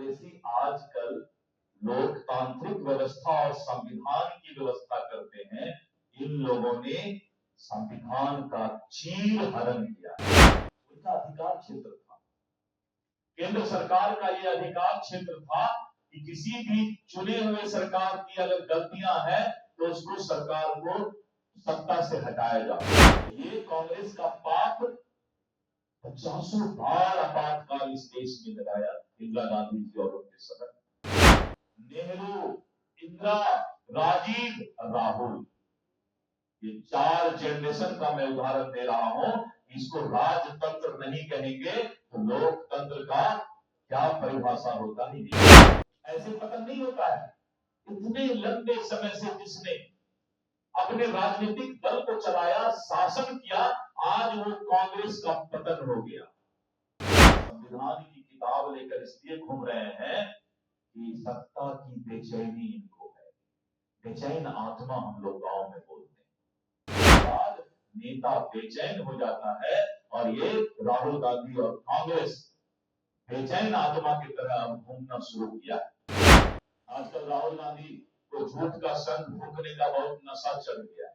कांग्रेसी आजकल लोकतांत्रिक व्यवस्था और संविधान की व्यवस्था करते हैं। इन लोगों ने संविधान का चीर हरण किया है। उनका अधिकार क्षेत्र था, केंद्र सरकार का यह अधिकार क्षेत्र था कि किसी भी चुने हुए सरकार की अगर गलतियां हैं तो उसको सरकार को सत्ता से हटाया जाए। ये कांग्रेस का पाप 50 बार आपातकाल इस देश में लगाया इंदिरा गांधी जी और उनके समय। नेहरू, इंदिरा, राजीव, राहुल, ये 4 जनरेशन का मैं उदाहरण दे रहा हूं। इसको राजतंत्र नहीं कहेंगे तो लोकतंत्र का क्या परिभाषा होता है? ऐसे पतन नहीं होता है। इतने लंबे समय से जिसने अपने राजनीतिक दल को चलाया, शासन किया, आज वो कांग्रेस का पतन हो गया। संविधान की किताब लेकर इसलिए घूम रहे हैं कि सत्ता की बेचैनी इनको है। बेचैन आत्मा हम लोग गांव में बोलते हैं। बाद नेता बेचैन हो जाता है और ये राहुल गांधी और कांग्रेस बेचैन आत्मा की तरह घूमना शुरू किया है। आजकल राहुल गांधी को झूठ का संग फूंकने का बहुत नशा चढ़ गया है।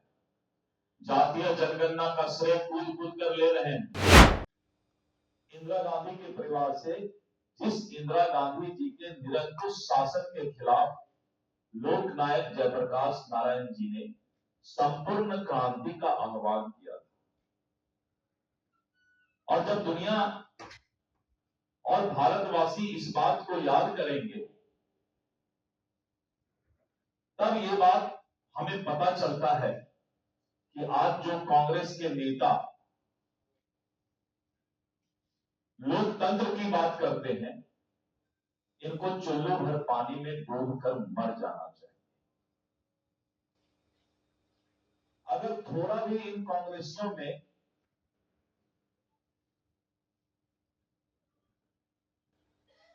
जातीय जनगणना का श्रेय कूद कूद कर ले रहे हैं। इंदिरा गांधी के परिवार से, जिस इंदिरा गांधी जी के निरंकुश शासन के खिलाफ लोकनायक जयप्रकाश नारायण जी ने संपूर्ण क्रांति का आह्वान किया था। और जब दुनिया और भारतवासी इस बात को याद करेंगे तब ये बात हमें पता चलता है कि आज जो कांग्रेस के नेता लोकतंत्र की बात करते हैं, इनको चुल्लू भर पानी में डूबकर मर जाना चाहिए। अगर थोड़ा भी इन कांग्रेसियों में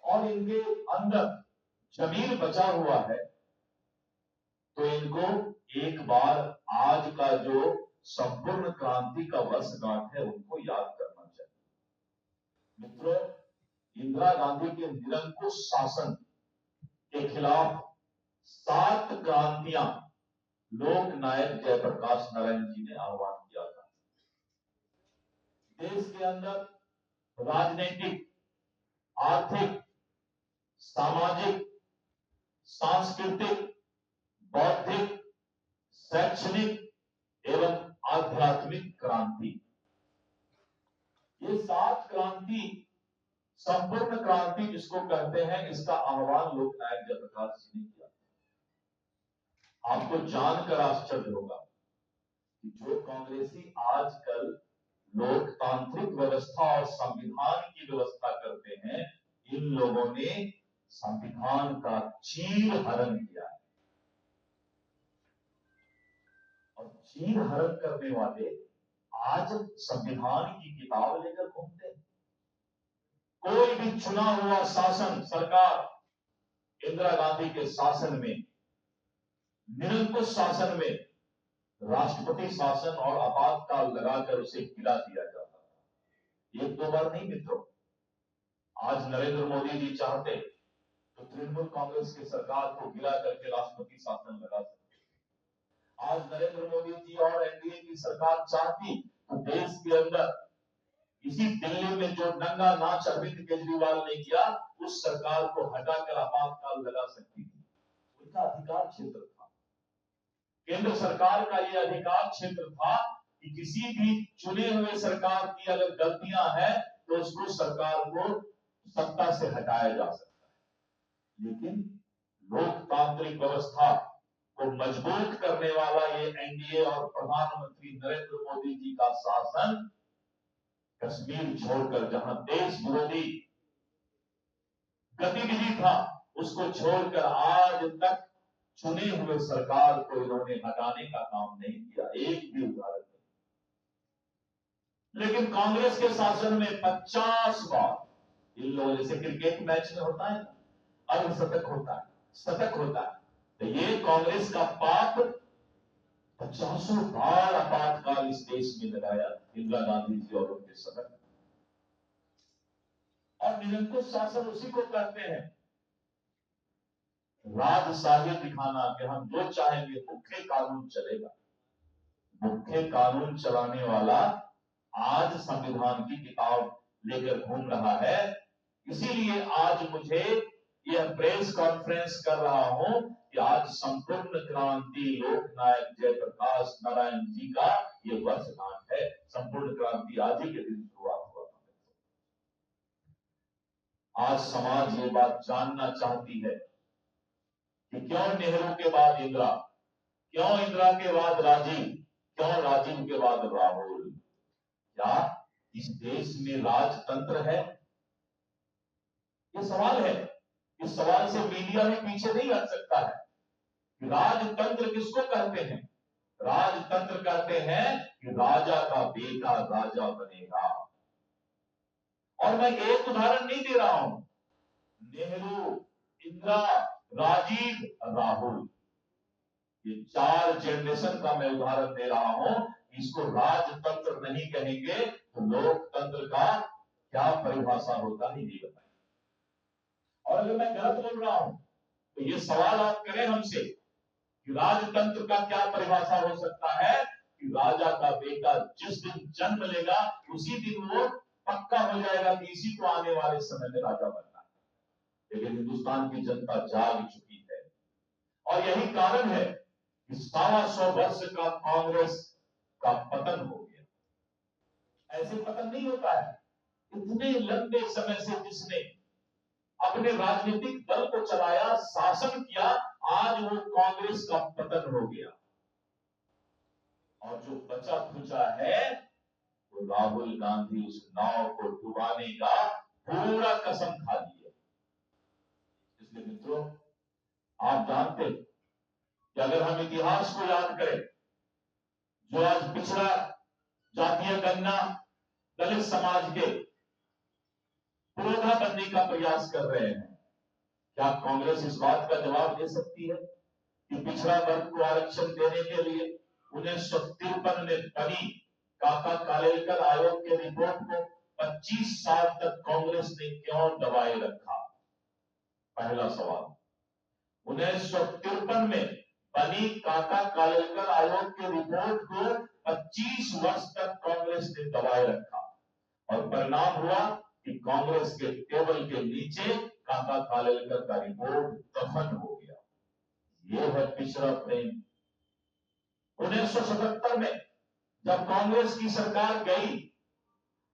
और इनके अंदर जमीन बचा हुआ है तो इनको एक बार आज का जो संपूर्ण क्रांति का वर्षगांठ है उनको याद करना चाहिए। मित्रों, इंदिरा गांधी के निरंकुश शासन के खिलाफ 7 क्रांतियां लोकनायक जयप्रकाश नारायण जी ने आह्वान किया था। देश के अंदर राजनीतिक, आर्थिक, सामाजिक, सांस्कृतिक, बौद्धिक, शैक्षणिक एवं आध्यात्मिक क्रांति, ये 7 क्रांति, संपूर्ण क्रांति जिसको कहते हैं, इसका आह्वान लोकनायक जयप्रकाश जी ने किया। आपको जानकर आश्चर्य होगा कि जो कांग्रेसी आजकल लोकतांत्रिक व्यवस्था और संविधान की व्यवस्था करते हैं, इन लोगों ने संविधान का चीर हरण किया है। और चीर हरण करने वाले आज संविधान की किताब लेकर घूमते हैं। कोई भी चुना हुआ शासन, सरकार इंदिरा गांधी के शासन में, निरंकुश शासन में राष्ट्रपति शासन और आपातकाल लगाकर उसे गिरा दिया जाता था। 1-2 बार नहीं मित्रों, आज नरेंद्र मोदी जी चाहते तो तृणमूल कांग्रेस की सरकार को गिरा करके राष्ट्रपति शासन लगा सकते। आज नरेंद्र मोदी जी और एनडीए की सरकार चाहती तो देश के अंदर इसी दिल्ली में जो नंगा नाच अरविंद केजरीवाल ने किया, उस सरकार को हटाकर आपातकाल लगा सकती थी। उनका अधिकार क्षेत्र था, केंद्र सरकार का यह अधिकार क्षेत्र था कि किसी भी चुने हुए सरकार की अगर गलतियां हैं तो उसको सरकार को सत्ता से हटाया जा सकता है। लेकिन लोकतांत्रिक व्यवस्था को मजबूत करने वाला ये एनडीए और प्रधानमंत्री नरेंद्र मोदी जी का शासन कश्मीर छोड़कर, जहां देश विरोधी गतिविधि था, उसको छोड़कर आज तक चुने हुए सरकार को इन्होंने हटाने का काम नहीं किया। एक भी उदाहरण नहीं। लेकिन कांग्रेस के शासन में 50 बार इन लोगों, जैसे क्रिकेट मैच में होता है ना, अर्धशतक होता है, शतक होता है, तो ये कांग्रेस का पाप 50 बार आपातकाल इस देश में लगाया इंदिरा गांधी जी और उनके समय। और निरंकुश शासन उसी को कहते हैं राजशाही दिखाना कि हम जो चाहेंगे मुख्य कानून चलेगा। मुख्य कानून चलाने वाला आज संविधान की किताब लेकर घूम रहा है। इसीलिए आज मुझे यह प्रेस कॉन्फ्रेंस कर रहा हूं कि आज संपूर्ण क्रांति लोकनायक जयप्रकाश नारायण जी का ये वर्षगांठ है। संपूर्ण क्रांति आज ही के दिन शुरुआत हुआ था। आज समाज ये बात जानना चाहती है कि क्यों नेहरू के बाद इंदिरा, क्यों इंदिरा के बाद राजीव, क्यों राजीव के बाद राहुल। क्या इस देश में राजतंत्र है? ये सवाल है। इस सवाल से मीडिया भी पीछे नहीं हट सकता है। राजतंत्र किसको कहते हैं? राजतंत्र कहते हैं कि राजा का बेटा राजा बनेगा। और मैं एक उदाहरण नहीं दे रहा हूं, नेहरू, इंदिरा, राजीव, राहुल, ये 4 जनरेशन का मैं उदाहरण दे रहा हूं। इसको राजतंत्र नहीं कहेंगे तो लोकतंत्र का क्या परिभाषा होता ही नहीं बताएंगे। और अगर मैं गलत बोल रहा हूं तो ये सवाल आप करें हमसे कि राजतंत्र का क्या परिभाषा हो सकता है कि राजा का बेटा जिस दिन जन्म लेगा उसी दिन वो पक्का हो जाएगा कि इसी को आने वाले समय में राजा बनना है। लेकिन हिंदुस्तान की जनता जाग चुकी है और यही कारण है कि 125 वर्ष का कांग्रेस का पतन हो गया। ऐसे पतन नहीं होता है। इतने लंबे समय से जिसने अपने राजनीतिक दल को चलाया, शासन किया, आज वो कांग्रेस का पतन हो गया। और जो बचा खुचा है वो राहुल गांधी उस नाव को डुबाने का पूरा कसम खा ली है। इसलिए मित्रों, आप जानते कि अगर हम इतिहास को याद करें, जो आज पिछड़ा जातीय गणना दलित समाज के पुरोधा बनने का प्रयास कर रहे हैं, क्या कांग्रेस इस बात का जवाब दे सकती है कि पिछड़ा वर्ग को आरक्षण देने के लिए 1953 में बनी काका कालेलकर आयोग के रिपोर्ट को 25 साल तक कांग्रेस ने क्यों दबाए रखा? पहला सवाल। 1953 में बनी काका कालेलकर आयोग के रिपोर्ट को 25 वर्ष तक कांग्रेस ने दबाए रखा और परिणाम हुआ कि कांग्रेस के टेबल के नीचे काका कालेलकर का रिपोर्ट दफन हो गया। यह है पिछड़ा प्रेम। 1977 में जब कांग्रेस की सरकार गई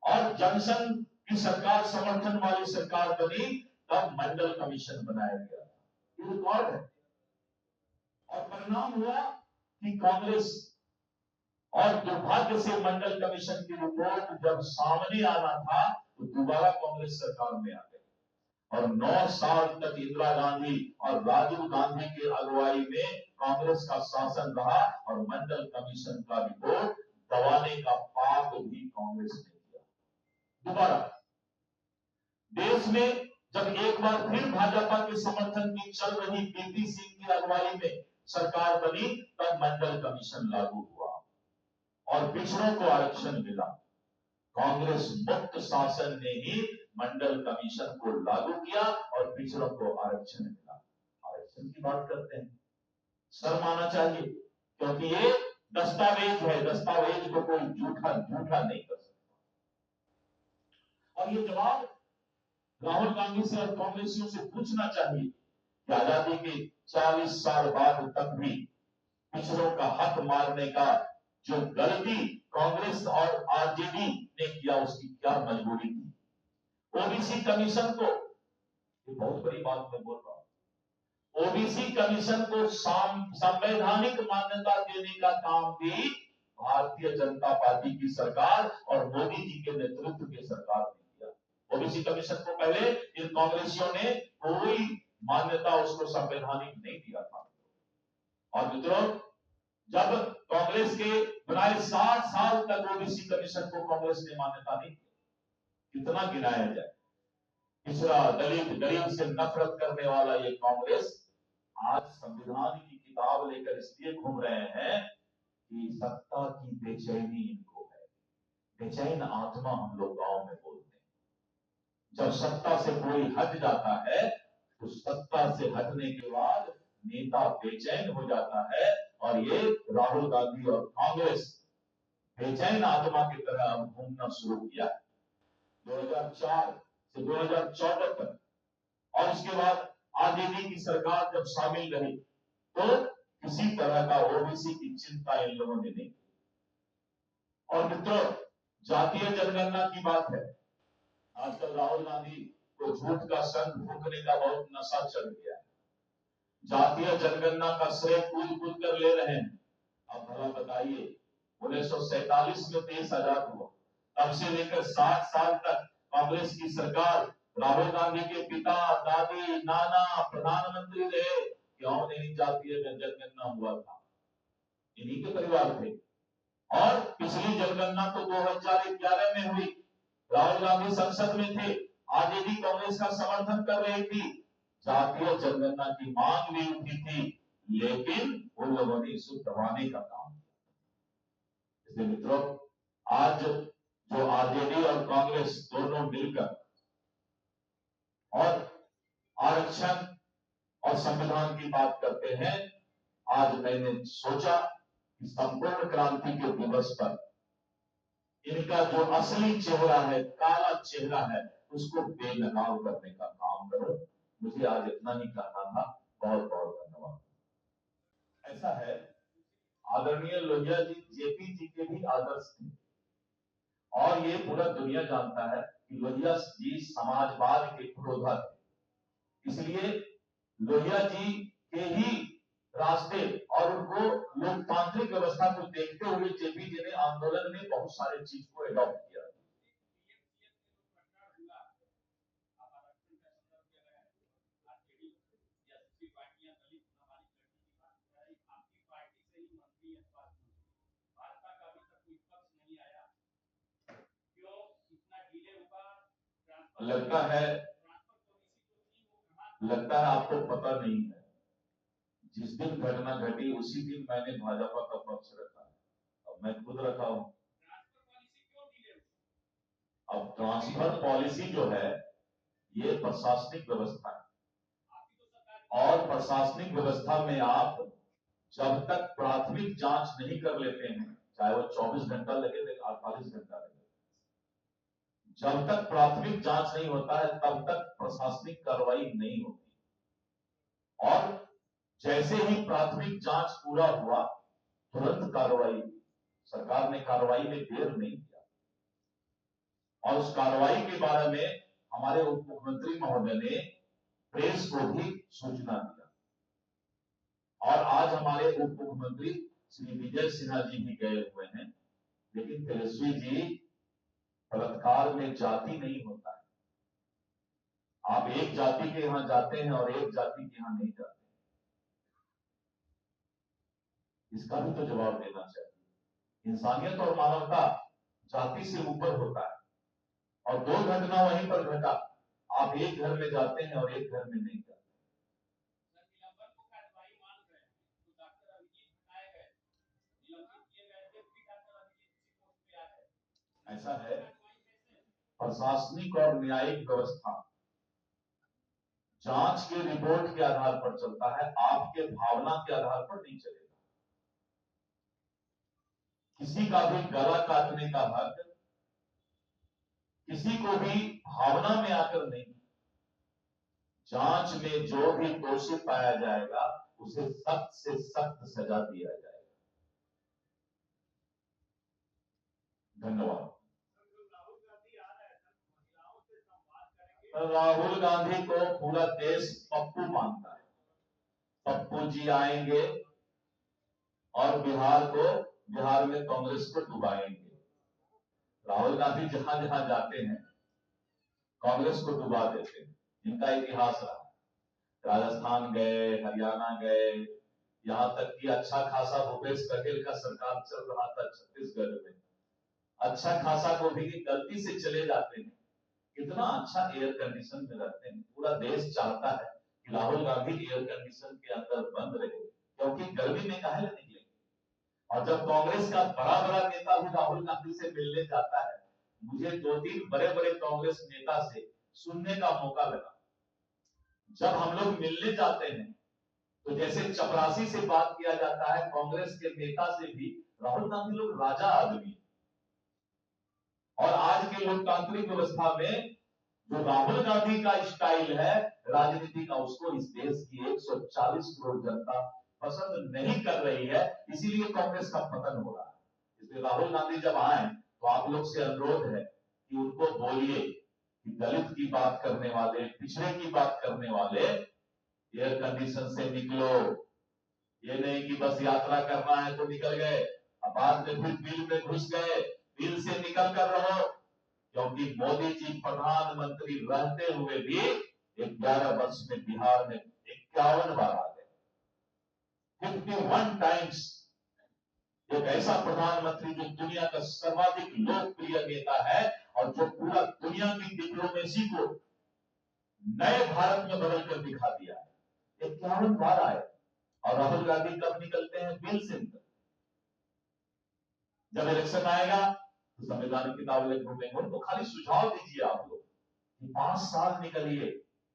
और जनसंघ की सरकार समर्थन वाली सरकार बनी, तब मंडल कमीशन बनाया गया। ये रिकॉर्ड है। और परिणाम हुआ कि कांग्रेस, और दुर्भाग्य से मंडल कमीशन की रिपोर्ट जब सामने आना था तो दोबारा कांग्रेस सरकार में आ गई और 9 साल तक इंदिरा गांधी और राजीव गांधी की अगुवाई में कांग्रेस का शासन रहा और मंडल कमीशन का रिपोर्ट दबाने का पाप भी कांग्रेस ने किया। दोबारा देश में जब एक बार फिर भाजपा के समर्थन की चल रही पीपी सिंह की अगुवाई में सरकार बनी, तब मंडल कमीशन लागू हुआ और पिछड़ों को आरक्षण मिला। कांग्रेस मुक्त शासन ने ही मंडल कमीशन को लागू किया और पिछड़ों को आरक्षण मिला। आरक्षण की बात करते हैं, शर्म आना चाहिए, क्योंकि ये दस्तावेज है। दस्तावेज को कोई झूठा नहीं कर सकता। और ये जवाब राहुल गांधी से और कांग्रेसियों से पूछना चाहिए कि आजादी के 40 साल बाद तक भी पिछड़ों का हक मारने का जो गलती कांग्रेस और आरजेडी ने किया, उसकी क्या मजबूरी थी? ओबीसी कमीशन को, ये बहुत बड़ी बात मैं बोल रहा हूं, ओबीसी कमीशन को संवैधानिक मान्यता देने का काम भी भारतीय जनता पार्टी की सरकार और मोदी जी के नेतृत्व की सरकार ने किया। ओबीसी कमीशन को पहले इन कांग्रेसियों ने कोई मान्यता उसको संवैधानिक नहीं दिया था। और मित्रों, जब कांग्रेस के बनाए 60 साल तक ओबीसी कमीशन को कांग्रेस ने मान्यता नहीं दी, कितना गिनाया जाए। पिछड़ा, दलित, गरीब से नफरत करने वाला ये कांग्रेस आज संविधान की किताब लेकर इसलिए घूम रहे हैं कि सत्ता की बेचैनी इनको है। बेचैन आत्मा हम लोग गांव में बोलते हैं। जब सत्ता से कोई हट जाता है तो सत्ता सत्ता से हटने के बाद नेता बेचैन हो जाता है और ये राहुल गांधी और कांग्रेस बेचैन आत्मा की तरह अब घूमना शुरू किया 2004 से 2014 तक। और उसके बाद आरजेडी की सरकार जब शामिल रही तो किसी तरह का ओबीसी की चिंता इन लोगों ने नहीं। और मित्रों, जातीय जनगणना की बात है। आजकल राहुल गांधी को झूठ का संग फूकने का बहुत नशा चढ़ गया है। जातीय जनगणना का श्रेय कूद कूद कर ले रहे हैं। अब भला बताइए, 1947 में देश आजाद हुआ, तब से लेकर 60 साल तक कांग्रेस की सरकार, राहुल गांधी के पिता, दादी, नाना प्रधानमंत्री रहे, क्यों नहीं जातीय जनगणना हुआ था? इन्हीं के परिवार थे। और पिछली जनगणना तो 2011 में हुई, राहुल गांधी संसद में थे, आरजेडी कांग्रेस का समर्थन कर रही थी, जातीय जनगणना की मांग भी उठी थी, लेकिन उन लोगों ने इसे दबाने का काम किया। इसलिए मित्रों, आज जो आरजेडी और कांग्रेस दोनों मिलकर और आरक्षण और संविधान की बात करते हैं, आज मैंने सोचा कि संपूर्ण क्रांति के दिवस पर इनका जो असली चेहरा है, काला चेहरा है, उसको बेनकाब करने का काम करो। मुझे आज इतना ही कहना था। बहुत बहुत धन्यवाद। ऐसा है, आदरणीय लोहिया जी जेपी जी के भी आदर्श थे और ये पूरा दुनिया जानता है कि लोहिया जी समाजवाद के पुरोधा थे। इसलिए लोहिया जी के ही रास्ते और उनको लोकतांत्रिक व्यवस्था को देखते हुए जेपी जी ने आंदोलन में बहुत सारे चीज को एडॉप्ट किया। लगता है आपको पता नहीं है, जिस दिन घटना घटी उसी दिन मैंने भाजपा का पक्ष रखा है। अब मैं खुद रखा हूं। अब ट्रांसफर पॉलिसी जो है ये प्रशासनिक व्यवस्था है और प्रशासनिक व्यवस्था में आप जब तक प्राथमिक जांच नहीं कर लेते हैं, चाहे वो 24 घंटा लगे, 48 घंटा लगे, जब तक प्राथमिक जांच नहीं होता है तब तक प्रशासनिक कार्रवाई नहीं होती। और जैसे ही प्राथमिक जांच पूरा हुआ तुरंत कार्रवाई, सरकार ने कार्रवाई में देर नहीं किया और उस कार्रवाई के बारे में हमारे उप मुख्यमंत्री महोदय ने प्रेस को भी सूचना दिया। और आज हमारे उप मुख्यमंत्री श्री विजय सिन्हा जी भी गए हुए हैं, लेकिन तेजस्वी जी, बलात्कार में जाति नहीं होता है। आप एक जाति के यहां जाते हैं और एक जाति के यहां नहीं जाते, इसका भी तो जवाब देना चाहिए। इंसानियत और मानवता जाति से ऊपर होता है। और दो घटना वहीं पर घटा, आप एक घर में जाते हैं और एक घर में नहीं जाते। ऐसा है, प्रशासनिक और न्यायिक व्यवस्था जांच के रिपोर्ट के आधार पर चलता है, आपके भावना के आधार पर नहीं चलेगा। किसी का भी गला काटने का हक किसी को भी भावना में आकर नहीं। जांच में जो भी दोषी पाया जाएगा उसे सख्त से सख्त सजा दिया जाएगा। धन्यवाद। राहुल गांधी को पूरा देश पप्पू मानता है। पप्पू जी आएंगे और बिहार में कांग्रेस को डुबाएंगे। राहुल गांधी जहां जहां जाते हैं कांग्रेस को डुबा देते हैं। इनका इतिहास रहा, राजस्थान गए, हरियाणा गए, यहां तक कि अच्छा खासा भूपेश बघेल का सरकार चल रहा था छत्तीसगढ़ में, अच्छा खासा को भी गलती से चले जाते हैं। कितना अच्छा एयर कंडीशन में रहते हैं। पूरा देश चाहता है कि राहुल गांधी एयर कंडीशन के अंदर बंद रहे, क्योंकि गर्मी में काहे निकले। और जब कांग्रेस का बड़ा बड़ा नेता भी राहुल गांधी से मिलने जाता है, मुझे 2-3 बड़े बड़े कांग्रेस नेता से सुनने का मौका लगा, जब हम लोग मिलने जाते हैं तो जैसे चपरासी से बात किया जाता है, कांग्रेस के नेता से भी राहुल गांधी लोग राजा आदमी। और आज के लोकतांत्रिक व्यवस्था में जो राहुल गांधी का स्टाइल है राजनीति का, उसको इस देश की 140 करोड़ जनता पसंद नहीं कर रही है, इसीलिए कांग्रेस का पतन हो रहा है। इसलिए राहुल गांधी जब आए तो आप लोग से अनुरोध है कि उनको बोलिए कि दलित की बात करने वाले, पिछड़े की बात करने वाले एयर कंडीशन से निकलो। ये नहीं कि बस यात्रा करना है तो निकल गए, अब बाद में फिर बिल में घुस गए, बिल से निकल कर रहो। क्योंकि मोदी जी प्रधानमंत्री रहते हुए भी 11 वर्ष में बिहार में 51 बार आ गए, 51 टाइम्स। एक ऐसा प्रधानमंत्री जो दुनिया का सर्वाधिक लोकप्रिय नेता है और जो पूरा दुनिया की डिप्लोमेसी को नए भारत में बदल कर दिखा दिया है, 51 बार आए। और राहुल गांधी कब निकलते हैं? बिल से निकलते। जब इलेक्शन आएगा तो संविधान किताब लेकर घूमेंगे। उनको खाली सुझाव दीजिए आप लोग कि 5 साल निकलिए,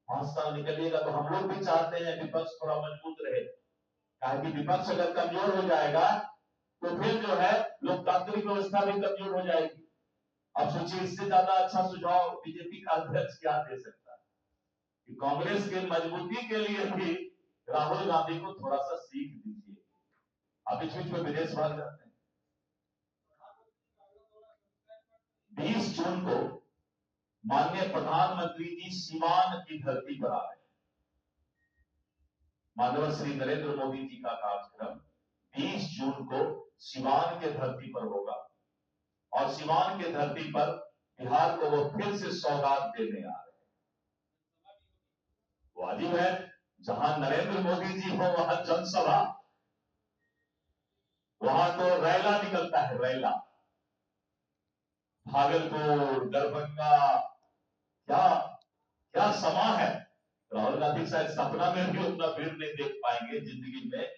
5 साल निकलिएगा तो हम लोग भी चाहते हैं विपक्ष थोड़ा मजबूत रहे। कहा कि विपक्ष अगर कमजोर हो जाएगा तो फिर जो है लोकतांत्रिक व्यवस्था भी कमजोर हो जाएगी। अब सोचिए, इससे ज्यादा अच्छा सुझाव बीजेपी का अध्यक्ष क्या दे सकता है कि कांग्रेस के मजबूती के लिए भी राहुल गांधी को थोड़ा सा सीख दीजिए। आप बीच बीच में विदेश भाग जाते हैं। 20 जून को माननीय प्रधानमंत्री जी सीवान की धरती पर आ रहे हैं। माननीय श्री नरेंद्र मोदी जी का कार्यक्रम 20 जून को सीवान के धरती पर होगा और सीवान के धरती पर बिहार को वो फिर से सौगात देने आ रहे हैं। वाजिब है, जहां नरेंद्र मोदी जी हो वहां जनसभा, वहां तो रैला निकलता है, रैला। भागलपुर, दरभंगा, क्या क्या समा है। राहुल गांधी शायद सपना में भी उतना भीड़ नहीं देख पाएंगे जिंदगी में।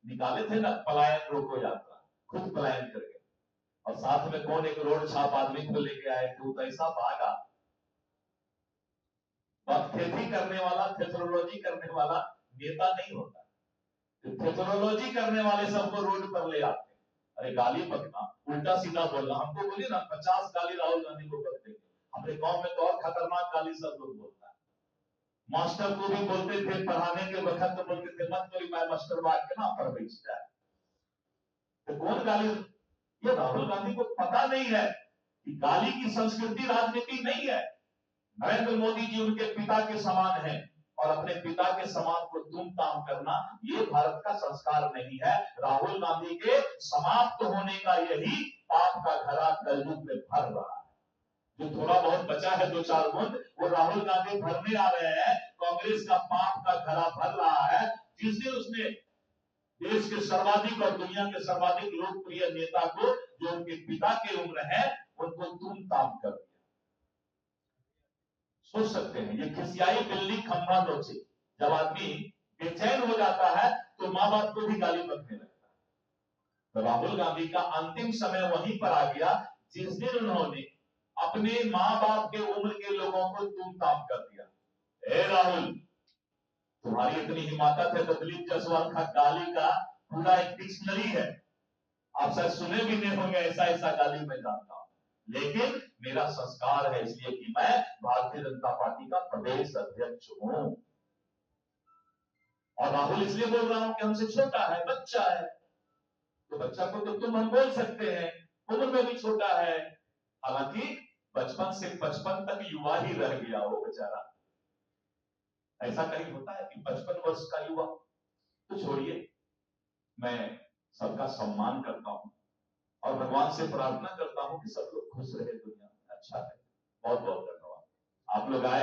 निकाले थे ना पलायन रोको यात्रा, खुद पलायन कर गए और साथ में कौन एक रोड छाप आदमी को लेके आए थे, तो ऐसा भागा। बदखेती करने वाला, थेथरोलॉजी करने वाला नेता नहीं होता। थेथरोलॉजी करने वाले सबको रोड पर ले आते। अरे गाली बकना, उल्टा सीधा बोलना, हमको बोलिए ना 50 गाली राहुल गांधी को करते। अपने गांव में तो और खतरनाक गाली सब लोग बोलता है। मास्टर को भी बोलते थे पढ़ाने के वक्त, तो बोलते थे मत करी मैं मास्टर बात के ना पढ़ जाए। तो कौन गाली? ये राहुल गांधी को पता नहीं है कि गाली की संस्कृति राजनीति नहीं है। नरेंद्र मोदी जी उनके पिता के समान हैं और अपने पिता के समान को तुम ताम करना ये भारत का संस्कार नहीं है। राहुल गांधी के समाप्त होने का यही पाप का घड़ा कलयुग में भर रहा है। जो थोड़ा बहुत बचा है 2-4 बूंद, वो राहुल गांधी भरने आ रहे हैं। कांग्रेस का पाप का घड़ा भर रहा है। जिस दिन उसने देश के सर्वाधिक और दुनिया के सर्वाधिक लोकप्रिय नेता को, जो उनके पिता के उम्र है, उनको तुम ताम कर दिया। सोच सकते हैं, ये खिसियाई बिल्ली खंभा नोचे। जब आदमी बेचैन हो जाता है तो मां बाप को भी गाली बकने लगता है। तो राहुल गांधी का अंतिम समय वहीं पर आ गया जिस दिन उन्होंने अपने मां बाप के उम्र के लोगों को तुम ताम कर दिया। ए राहुल, तुम्हारी इतनी हिम्मत है तो दिलीप जायसवाल का गाली का पूरा एक डिक्शनरी है। आप शायद सुने भी नहीं होंगे, ऐसा ऐसा गाली मैं जानता हूं। लेकिन मेरा संस्कार है इसलिए कि मैं भारतीय जनता पार्टी का प्रदेश अध्यक्ष हूं। और राहुल इसलिए बोल रहा हूं कि हमसे छोटा है, बच्चा है। तो बच्चा को तो तुम हम बोल सकते हैं, उम्र में भी छोटा है। हालांकि बचपन से 55 तक युवा ही रह गया वो बेचारा। ऐसा कहीं होता है कि 55 वर्ष का युवा? तो छोड़िए, मैं सबका सम्मान करता हूं और भगवान से प्रार्थना करता हूं कि सब लोग खुश रहे, दुनिया में अच्छा रहे। बहुत बहुत धन्यवाद। आप लोग आए।